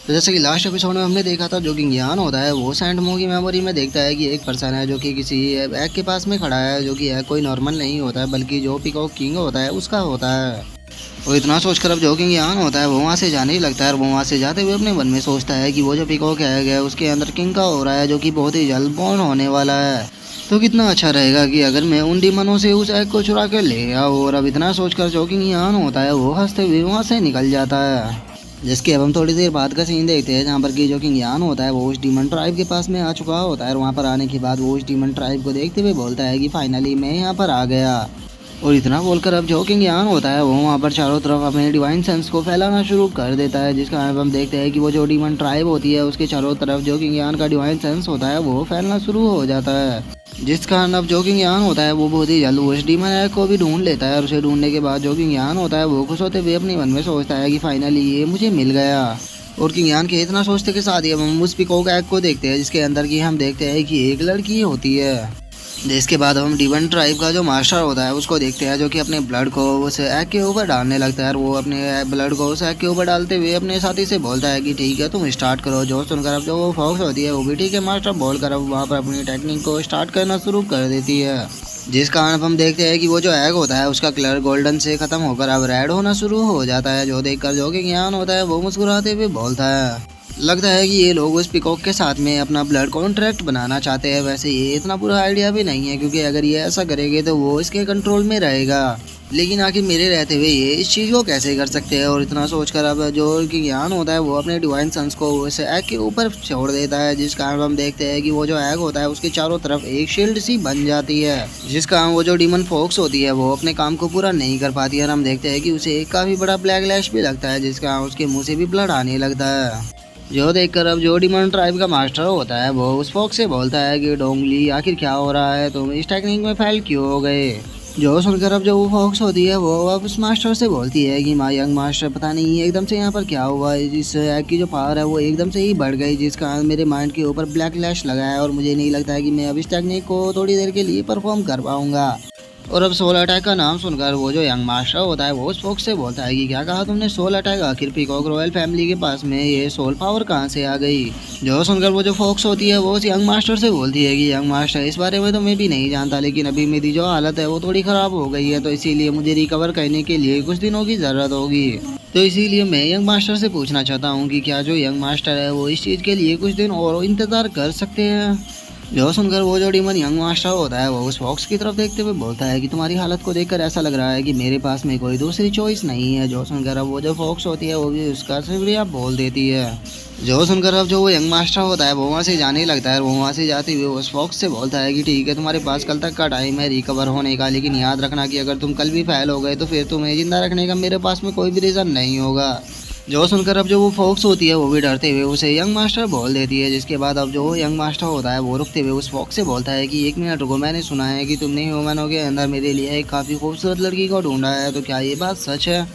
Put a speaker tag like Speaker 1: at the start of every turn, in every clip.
Speaker 1: तो जैसे कि लास्ट एपिसोड में हमने देखा था, जो कि ज्ञान होता है वो सेंट मो की मेमोरी में देखता है कि एक पर्सन है जो कि किसी एग के पास में खड़ा है, जो कि एग कोई नॉर्मल नहीं होता है बल्कि जो पीकॉक किंग होता है उसका होता है। और इतना सोचकर अब जो कि ज्ञान होता है वो वहाँ से जाने ही लगता है, और वो वहाँ से जाते हुए अपने मन में सोचता है कि वो जो पीकॉक एग है उसके अंदर किंग का हो रहा है, जो कि बहुत ही जल्द बॉर्न होने वाला है। तो कितना अच्छा रहेगा कि अगर मैं उन डीमनों से उस एग को चुरा कर ले आऊँ। और अब इतना सोचकर जो कि ज्ञान होता है वो हंसते हुए वहाँ से निकल जाता है। जिसके अब हम थोड़ी देर बाद का सीन देखते हैं, जहाँ पर कि जो कि ज्ञान होता है वो उस डीमन ट्राइब के पास में आ चुका होता है, और वहाँ पर आने के बाद वो उस डीमन ट्राइब को देखते हुए बोलता है कि फाइनली मैं यहाँ पर आ गया। और इतना बोलकर अब जो कि ज्ञान होता है वो वहाँ पर चारों तरफ अपने डिवाइन सेंस को फैलाना शुरू कर देता है, जिसका अब हम देखते हैं कि वो जो डीमन ट्राइब होती है उसके चारों तरफ जो कि ज्ञान का डिवाइन सेंस होता है वो फैलना शुरू हो जाता है। जिस कारण अब जो कि ज्ञान होता है वो बहुत ही जल्द उस डीमन एग को भी ढूंढ लेता है, और उसे ढूंढने के बाद जो कि ज्ञान होता है वो खुश होते हुए अपने मन में सोचता है कि फाइनली ये मुझे मिल गया। और कि ज्ञान के इतना सोचते के साथ ही अब हम उस पीकॉक एग को देखते हैं, जिसके अंदर की हम देखते हैं कि एक लड़की होती है। जिसके बाद हम डिवन ट्राइब का जो मास्टर होता है उसको देखते हैं, जो कि अपने ब्लड को उस एग के ऊपर डालने लगता है, और वो अपने ब्लड को उस एग के ऊपर डालते हुए अपने साथी से बोलता है कि ठीक है तुम स्टार्ट करो। जो सुनकर अब जो वो फॉक्स होती है वो भी ठीक है मास्टर बोलकर अब वहाँ पर अपनी टेक्निक को स्टार्ट करना शुरू कर देती है। जिस कारण अब हम देखते हैं कि वो जो एग होता है उसका कलर गोल्डन से खत्म होकर अब रेड होना शुरू हो जाता है, जो देखकर जो कि ज्ञान होता है वो मुस्कुराते हुए बोलता है लगता है कि ये लोग उस पीकॉक के साथ में अपना ब्लड कॉन्ट्रैक्ट बनाना चाहते हैं। वैसे ये इतना बुरा आइडिया भी नहीं है, क्योंकि अगर ये ऐसा करेंगे तो वो इसके कंट्रोल में रहेगा, लेकिन आखिर मेरे रहते हुए ये इस चीज़ को कैसे कर सकते हैं। और इतना सोचकर अब जो कि ज्ञान होता है वो अपने डिवाइन सन्स को उस एग के ऊपर छोड़ देता है, जिस कारण हम देखते हैं कि वो जो एग होता है उसके चारों तरफ एक शील्ड सी बन जाती है, जिस कारण वो जो डीमन फॉक्स होती है वो अपने काम को पूरा नहीं कर पाती है। और हम देखते हैं कि उसे एक काफ़ी बड़ा ब्लैक लैश भी लगता है, जिस कारण उसके मुँह से भी ब्लड आने लगता है। जो देखकर अब जो डिमन ट्राइब का मास्टर होता है वो उस फॉक्स से बोलता है कि डोंगली आखिर क्या हो रहा है, तुम इस टेक्निक में फेल क्यों हो गए। जो सुनकर अब जो वो फॉक्स होती है वो अब उस मास्टर से बोलती है कि माय यंग मास्टर पता नहीं एकदम से यहाँ पर क्या हुआ, इस एग की जो पावर है वो एकदम से ही बढ़ गई, जिस कारण मेरे माइंड के ऊपर ब्लैक लैश लगा है, और मुझे नहीं लगता है कि मैं अब इस टेक्निक को थोड़ी देर के लिए परफॉर्म कर पाऊंगा। और अब सोल अटैक का नाम सुनकर वो जो यंग मास्टर होता है वो उस फोक्स से बोलता है कि क्या कहा तुमने सोल अटैक, आखिर पीकॉक रॉयल फैमिली के पास में ये सोल पावर कहाँ से आ गई। जो सुनकर वो जो फोक्स होती है वो उस यंग मास्टर से बोलती है कि यंग मास्टर इस बारे में तो मैं भी नहीं जानता, लेकिन अभी मेरी जो हालत है वो थोड़ी ख़राब हो गई है, तो इसीलिए मुझे रिकवर करने के लिए कुछ दिनों की ज़रूरत होगी। तो इसीलिए मैं यंग मास्टर से पूछना चाहता हूँ कि क्या जो यंग मास्टर है वो इस चीज़ के लिए कुछ दिन और इंतज़ार कर सकते हैं। जो सुनकर वो जो डीमन यंग मास्टर होता है वो उस फॉक्स की तरफ देखते हुए बोलता है कि तुम्हारी हालत को देखकर ऐसा लग रहा है कि मेरे पास में कोई दूसरी चॉइस नहीं है। जो सुनकर अब वो जो फॉक्स होती है वो भी उसका शुक्रिया बोल देती है। जो सुनकर अब जो वो यंग मास्टर होता है वो वहाँ से जाने लगता है, और वो वहाँ से जाते हुए उस फॉक्स से बोलता है कि ठीक है तुम्हारे पास कल तक का टाइम है रिकवर होने का, लेकिन याद रखना कि अगर तुम कल भी फेल हो गए तो फिर तुम्हें जिंदा रखने का मेरे पास में कोई भी रीज़न नहीं होगा। जो सुनकर अब जो वो फॉक्स होती है वो भी डरते हुए उसे यंग मास्टर बोल देती है, जिसके बाद अब जो यंग मास्टर होता है वो रुकते हुए उस फॉक्स से बोलता है कि एक मिनट रुको, मैंने सुना है कि तुमने ह्यूमनों के अंदर मेरे लिए एक काफ़ी खूबसूरत लड़की को ढूंढा है, तो क्या ये बात सच है।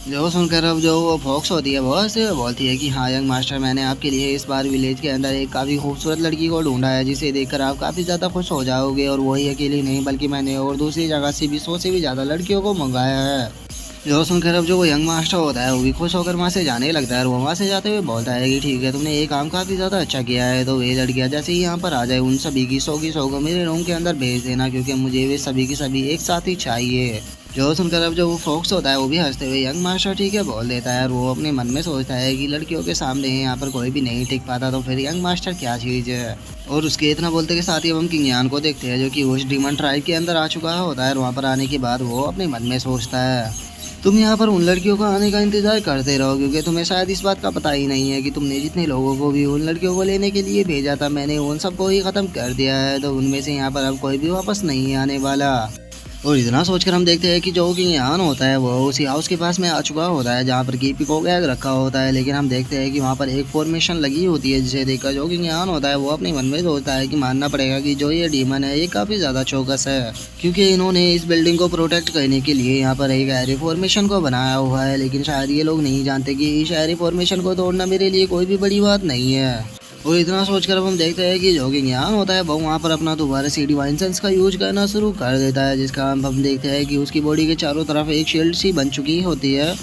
Speaker 1: जो सुनकर अब जो वो फॉक्स होती है वो ऐसे बोलती है कि हाँ यंग मास्टर, मैंने आपके लिए इस बार विलेज के अंदर एक काफ़ी खूबसूरत लड़की को ढूंढा है, जिसे देखकर आप काफ़ी ज़्यादा खुश हो जाओगे। और वही अकेली नहीं बल्कि मैंने और दूसरी जगह से भी 100 से भी ज़्यादा लड़कियों को मंगाया है। जो सुनकर अब जो वो यंग मास्टर होता है वो भी खुश होकर वहाँ से जाने लगता है, और वो वहाँ से जाते हुए बोलता है कि ठीक है तुमने ये काम काफ़ी ज़्यादा अच्छा किया है, तो ये लड़कियाँ जैसे ही यहाँ पर आ जाए उन सभी की 100 को मेरे रूम के अंदर भेज देना, क्योंकि मुझे वे सभी की सभी एक साथ ही चाहिए। जो सुनकर अब जो वो फॉक्स होता है वो भी हंसते हुए यंग मास्टर ठीक है बोल देता है, और वो अपने मन में सोचता है कि लड़कियों के सामने यहाँ पर कोई भी नहीं टिक पाता, तो फिर यंग मास्टर क्या चीज़ है। और उसके इतना बोलते के साथ ही अब हम किंग को देखते हैं, जो कि उस डीमन ट्राइब के अंदर आ चुका होता है, और वहाँ पर आने के बाद वो अपने मन में सोचता है तुम यहाँ पर उन लड़कियों का आने का इंतजार करते रहो, क्योंकि तुम्हें शायद इस बात का पता ही नहीं है कि तुमने जितने लोगों को भी उन लड़कियों को लेने के लिए भेजा था मैंने उन सबको ही ख़त्म कर दिया है, तो उनमें से यहाँ पर अब कोई भी वापस नहीं आने वाला। और इतना सोचकर हम देखते हैं कि जो कि यहाँ होता है वो उसी हाउस के पास में आ चुका होता है, जहाँ पर की पीकॉक एग रखा होता है, लेकिन हम देखते हैं कि वहाँ पर एक फॉर्मेशन लगी होती है, जिसे देखकर जो कि यहाँ होता है वो अपने मन में सोचता है कि मानना पड़ेगा कि जो ये डीमन है ये काफ़ी ज़्यादा चौकस है, क्योंकि इन्होंने इस बिल्डिंग को प्रोटेक्ट करने के लिए यहाँ पर एक एरे फॉर्मेशन को बनाया हुआ है, लेकिन शायद ये लोग नहीं जानते कि इस एरे फॉर्मेशन को तोड़ना मेरे लिए कोई भी बड़ी बात नहीं है। और इतना सोचकर अब हम देखते हैं कि जो कि ज्ञान होता है वो वहाँ पर अपना दोबारा से डिवाइन सेंस का यूज करना शुरू कर देता है, जिसका हम देखते हैं कि उसकी बॉडी के चारों तरफ एक शील्ड सी बन चुकी होती है,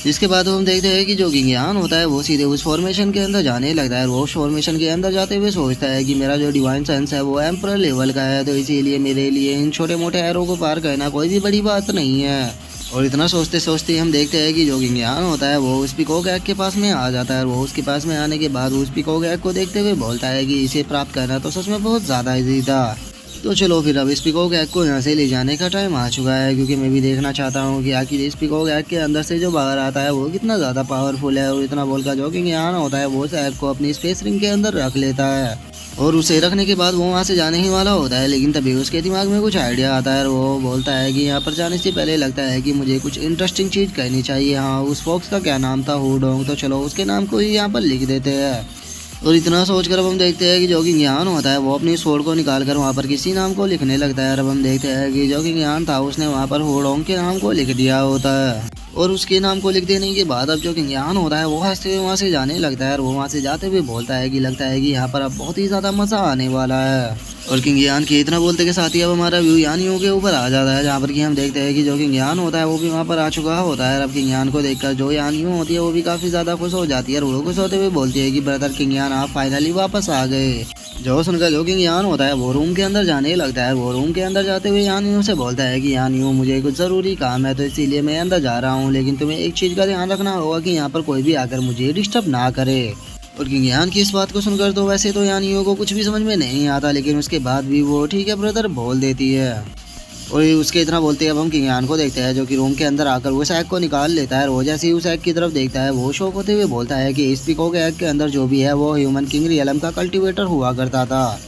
Speaker 1: इसके बाद हम देखते हैं कि जो किंग होता है वो सीधे उस फॉर्मेशन के अंदर जाने लगता है। वो उस फॉर्मेशन के अंदर जाते हुए सोचता है कि मेरा जो डिवाइन सेंस है वो एम्परर लेवल का है, तो इसीलिए मेरे लिए इन छोटे मोटे एरो को पार करना कोई भी बड़ी बात नहीं है। और इतना सोचते सोचते हम देखते हैं कि जो किंग होता है वो उस पिकॉक एग के पास में आ जाता है। वो उसके पास में आने के बाद उस पिकॉक एग को देखते हुए बोलता है कि इसे प्राप्त करना तो सच में बहुत ज़्यादा ईजी था। तो चलो फिर अब इस पिकॉक एग को यहाँ से ले जाने का टाइम आ चुका है, क्योंकि मैं भी देखना चाहता हूँ कि आखिर इस पिकॉक एग के अंदर से जो बाहर आता है वो कितना ज़्यादा पावरफुल है। और इतना बोलकर जो किंग होता है वो उस एग को अपनी स्पेस रिंग के अंदर रख लेता है। और उसे रखने के बाद वो वहाँ से जाने ही वाला होता है, लेकिन तभी उसके दिमाग में कुछ आइडिया आता है। और वो बोलता है कि यहाँ पर जाने से पहले लगता है कि मुझे कुछ इंटरेस्टिंग चीज़ करनी चाहिए। हाँ, उस फॉक्स का क्या नाम था? हुडोंग। तो चलो उसके नाम को ही यहाँ पर लिख देते हैं। और इतना सोचकर अब हम देखते हैं कि जो कि ज्ञान होता है वो अपनी स्वॉर्ड को निकाल कर वहाँ पर किसी नाम को लिखने लगता है। और अब हम देखते हैं कि जो कि ज्ञान था उसने वहाँ पर हुडोंग के नाम को लिख दिया होता है। और उसके नाम को लिख देने के बाद अब जो कि ज्ञान होता है वो हंसते हुए वहाँ से जाने लगता है। और वो वहाँ से जाते हुए बोलता है कि लगता है कि यहाँ पर अब बहुत ही ज़्यादा मज़ा आने वाला है। और किंग यान के इतना बोलते के साथ ही अब हमारा व्यू यानियों के ऊपर आ जाता है, जहाँ पर कि हम देखते हैं कि जो किंग यान होता है वो भी वहाँ पर आ चुका होता है। अब किंग यान को देखकर जो यानियों होती है वो भी काफ़ी ज़्यादा खुश हो जाती है। और वो खुश होते हुए बोलती है कि ब्रदर किंग यान आप फाइनली वापस आ गए। जो सुनकर जो किंग यान होता है वो रूम के अंदर जाने लगता है। वो रूम के अंदर जाते हुए यानियों से बोलता है कि यानियों मुझे कुछ ज़रूरी काम है तो इसीलिए मैं अंदर जा रहा हूँ, लेकिन तुम्हें एक चीज़ का ध्यान रखना होगा कि यहाँ पर कोई भी आकर मुझे डिस्टर्ब ना करे। और किंग यान की इस बात को सुनकर तो वैसे तो यानियों को कुछ भी समझ में नहीं आता, लेकिन उसके बाद भी वो ठीक है ब्रदर बोल देती है। और उसके इतना बोलते हैं अब हम किंग यान को देखते हैं जो कि रूम के अंदर आकर उस एग को निकाल लेता है। और वो जैसे ही उस एग की तरफ देखता है वो शौक होते हुए बोलता है कि इस पिकॉक एग के अंदर जो भी है वो ह्यूमन किंग रियलम का कल्टीवेटर हुआ करता था।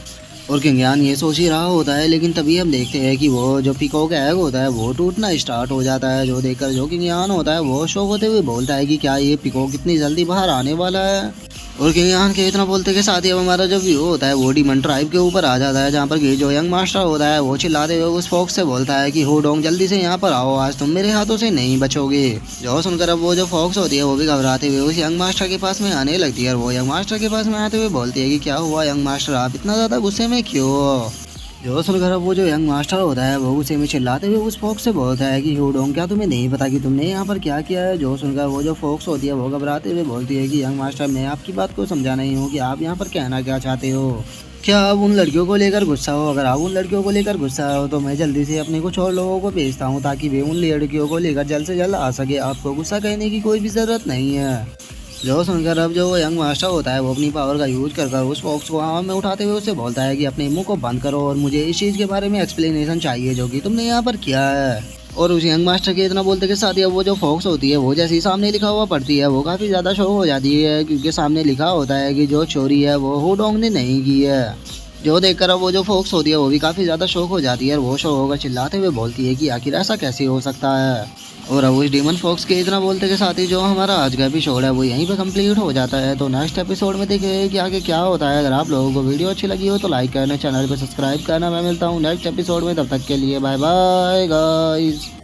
Speaker 1: और किंग यान ये सोच ही रहा होता है, लेकिन तभी हम देखते हैं कि वो जो पिकॉक एग होता है वो टूटना स्टार्ट हो जाता है। जो देखकर जो किंग यान होता है वो शौक होते हुए बोलता है कि क्या ये पिकॉक इतनी जल्दी बाहर आने वाला है। और किंग यान के इतना बोलते के साथ ही अब हमारा जो व्यू होता है वो डीमन ट्राइब के ऊपर आ जाता है, जहाँ पर कि जो यंग मास्टर होता है वो चिल्लाते हुए उस फॉक्स से बोलता है कि हुडोंग जल्दी से यहाँ पर आओ, आज तुम मेरे हाथों से नहीं बचोगे। जो सुनकर अब वो जो फॉक्स होती है वो भी घबराते हुए उस यंग मास्टर के पास में आने लगती है। और वो यंग मास्टर के पास में आते हुए बोलती है कि क्या हुआ यंग मास्टर, आप इतना ज़्यादा गुस्से में क्यों हो? जो सुनकर अब वो जो यंग मास्टर होता है वो उसे में चिल्लाते हुए उस फॉक्स से बोलता है कि हुडोंग क्या तुम्हें नहीं पता कि तुमने यहाँ पर क्या किया है? जो सुनकर वो जो फॉक्स होती है वो घबराते हुए बोलती है कि यंग मास्टर मैं आपकी बात को समझा नहीं हूँ कि आप यहाँ पर कहना क्या चाहते हो। क्या आप उन लड़कियों को लेकर गुस्सा हो? अगर आप उन लड़कियों को लेकर गुस्सा हो तो मैं जल्दी से अपने कुछ और लोगों को भेजता हूँ ताकि वे उन लड़कियों को लेकर जल्द से जल्द आ सके। आपको गुस्सा कहने की कोई भी ज़रूरत नहीं है। जो सुनकर अब जो यंग मास्टर होता है वो अपनी पावर का यूज कर उस फॉक्स को हवा में उठाते हुए उससे बोलता है कि अपने मुंह को बंद करो और मुझे इस चीज़ के बारे में एक्सप्लेनेशन चाहिए जो कि तुमने यहाँ पर किया है। और उस यंग मास्टर के इतना बोलते के साथ ही अब वो जो फॉक्स होती है वो जैसे ही सामने लिखा हुआ पढ़ती है वो काफ़ी ज़्यादा शौक हो जाती है, क्योंकि सामने लिखा होता है कि जो चोरी है वो हुडोंग ने नहीं की है। जो देखकर अब वो जो फॉक्स होती है वो भी काफ़ी ज़्यादा शौक हो जाती है। और वो शौक होकर चिल्लाते हुए बोलती है कि आखिर ऐसा कैसे हो सकता है। और अब उस डीमन फॉक्स के इतना बोलते के साथ ही जो हमारा आज का एपिसोड है वो यहीं पे कंप्लीट हो जाता है। तो नेक्स्ट एपिसोड में देखेंगे कि आगे क्या होता है। अगर आप लोगों को वीडियो अच्छी लगी हो तो लाइक करना, चैनल को सब्सक्राइब करना। मैं मिलता हूँ नेक्स्ट एपिसोड में, तब तक के लिए बाय बाय गाइस।